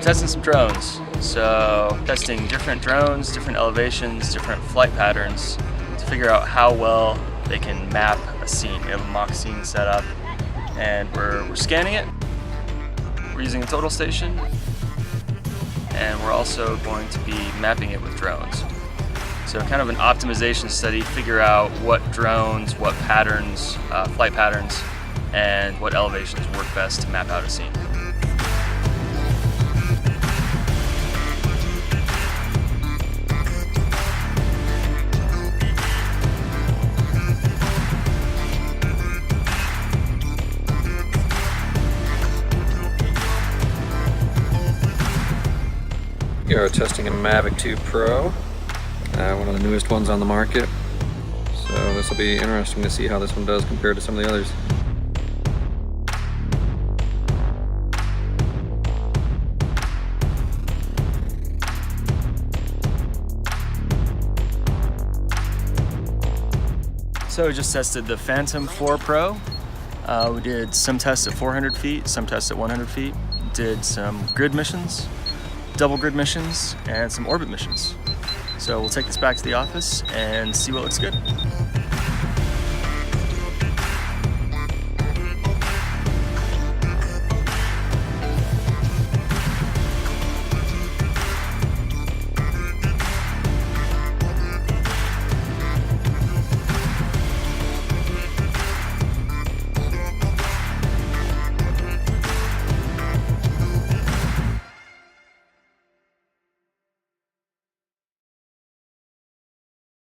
testing some drones. So testing different drones, different elevations, different flight patterns to figure out how well they can map a scene. We have a mock scene set up and we're scanning it. We're using a total station and we're also going to be mapping it with drones. So kind of an optimization study, figure out what drones, what patterns, flight patterns, and what elevations work best to map out a scene. We are testing a Mavic 2 Pro, one of the newest ones on the market. So this will be interesting to see how this one does compared to some of the others. So we just tested the Phantom 4 Pro. We did some tests at 400 feet, some tests at 100 feet. Did some grid missions, double grid missions, and some orbit missions. So we'll take this back to the office and see what looks good.